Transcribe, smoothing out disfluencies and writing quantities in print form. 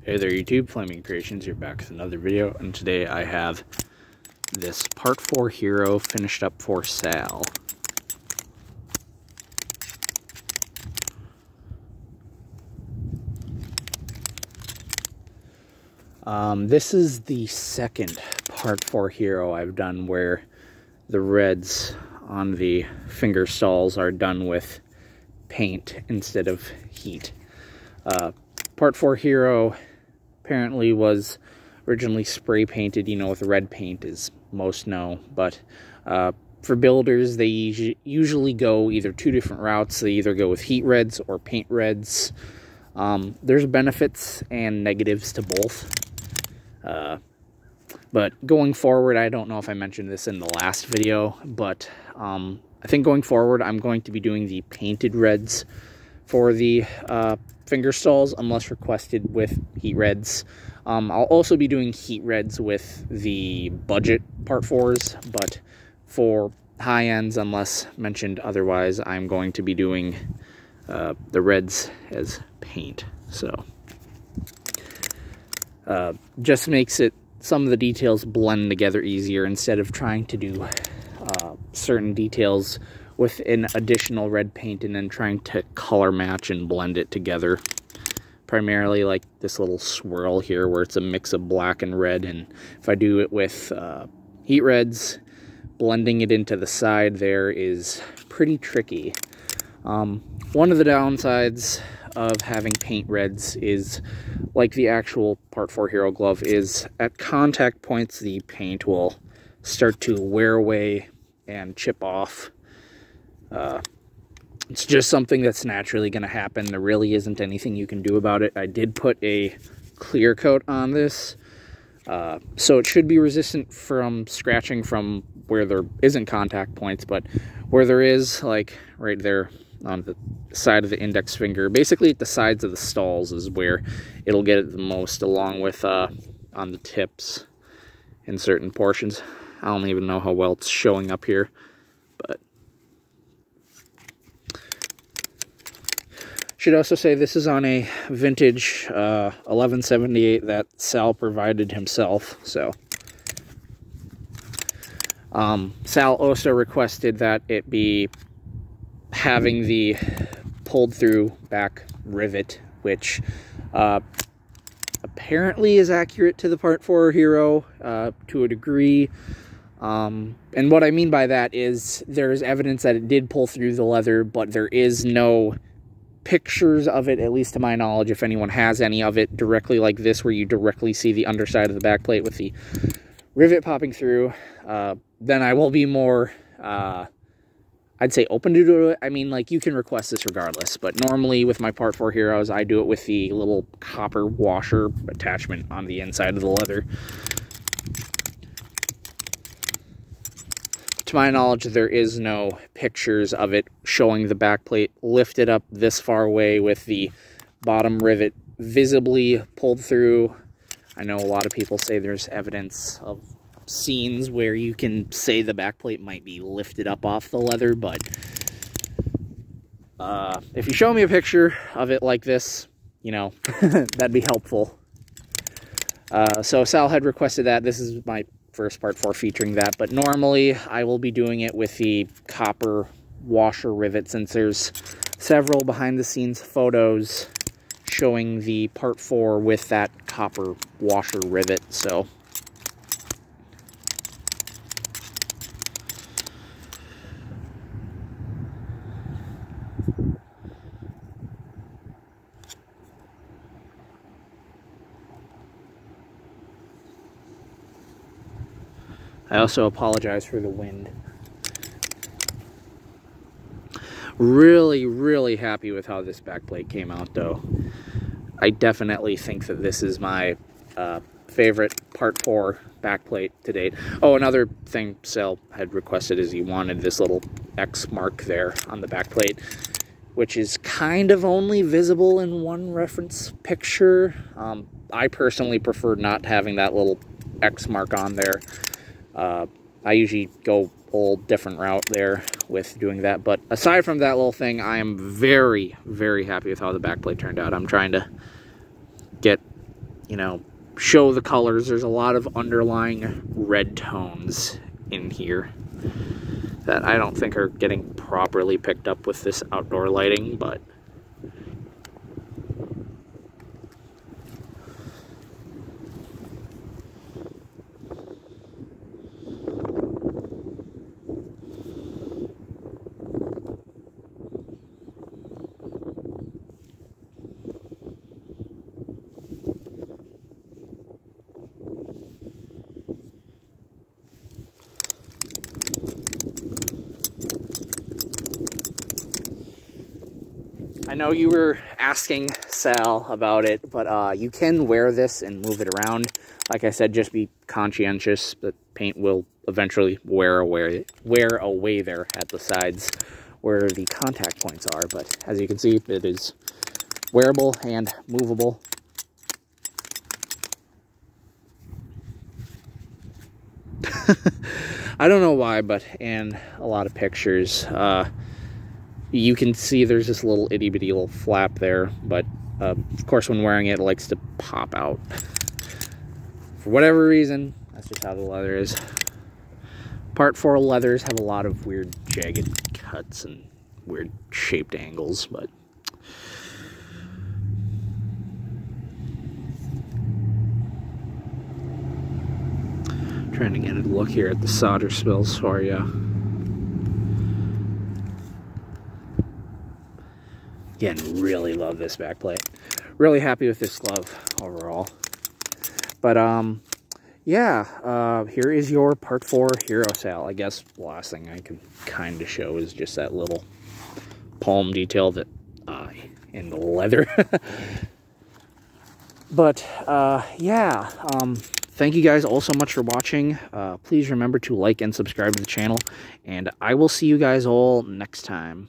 Hey there YouTube, Flaming Creations, you're back with another video, and today I have this Part 4 Hero finished up for Sal. This is the second Part 4 Hero I've done where the reds on the finger stalls are done with paint instead of heat. Part 4 Hero apparently was originally spray painted, you know, with red paint, as most know, but for builders, they usually go either two different routes. They either go with heat reds or paint reds. There's benefits and negatives to both. But going forward, I don't know if I mentioned this in the last video, but I think going forward, I'm going to be doing the painted reds for the finger stalls, unless requested with heat reds. I'll also be doing heat reds with the budget Part 4s, but for high ends, unless mentioned otherwise, I'm going to be doing the reds as paint. So just makes it, some of the details blend together easier instead of trying to do certain details with an additional red paint and then trying to color match and blend it together. Primarily like this little swirl here where it's a mix of black and red, and if I do it with heat reds, blending it into the side there is pretty tricky. One of the downsides of having paint reds is, like the actual Part 4 Hero glove, is at contact points the paint will start to wear away and chip off. It's just something that's naturally going to happen. There really isn't anything you can do about it. I did put a clear coat on this, so it should be resistant from scratching from where there isn't contact points, but where there is, like right there on the side of the index finger, basically at the sides of the stalls is where it'll get it the most, along with on the tips in certain portions. I don't even know how well it's showing up here, but should also say this is on a vintage 1178 that Sal provided himself. So Sal also requested that it be having the pulled through back rivet, which apparently is accurate to the Part 4 Hero to a degree. And what I mean by that is there's evidence that it did pull through the leather, but there is no pictures of it, at least to my knowledge, if anyone has any of it, directly like this, where you directly see the underside of the back plate with the rivet popping through. Then I will be more, I'd say, open to do it. I mean, like, you can request this regardless, but normally with my Part 4 Heroes, I do it with the little copper washer attachment on the inside of the leather. To my knowledge, there is no pictures of it showing the backplate lifted up this far away with the bottom rivet visibly pulled through. I know a lot of people say there's evidence of scenes where you can say the backplate might be lifted up off the leather, but if you show me a picture of it like this, you know, that'd be helpful. So Sal had requested that. This is my first Part 4 featuring that, but normally I will be doing it with the copper washer rivet, since there's several behind the scenes photos showing the Part 4 with that copper washer rivet. So I also apologize for the wind. Really, really happy with how this backplate came out, though. I definitely think that this is my favorite Part 4 backplate to date. Oh, another thing Sal had requested is he wanted this little X mark there on the backplate, which is kind of only visible in one reference picture. I personally prefer not having that little X mark on there. I usually go whole different route there with doing that, but aside from that little thing, I am very, very happy with how the backplate turned out. I'm trying to get you know, show the colors. There's a lot of underlying red tones in here that I don't think are getting properly picked up with this outdoor lighting, but I know you were asking Sal about it, but you can wear this and move it around. Like I said, just be conscientious. The paint will eventually wear away there at the sides where the contact points are. But as you can see, it is wearable and movable. I don't know why, but in a lot of pictures, you can see there's this little itty-bitty little flap there, but of course when wearing it, it likes to pop out. For whatever reason, that's just how the leather is. Part 4 leathers have a lot of weird jagged cuts and weird shaped angles, but trying to get a look here at the solder spills for you. Again, really love this backplate. Really happy with this glove overall. But, yeah, here is your Part 4 Hero Sal. I guess the last thing I can kind of show is just that little palm detail that, in the leather. But, yeah, thank you guys all so much for watching. Please remember to like and subscribe to the channel, and I will see you guys all next time.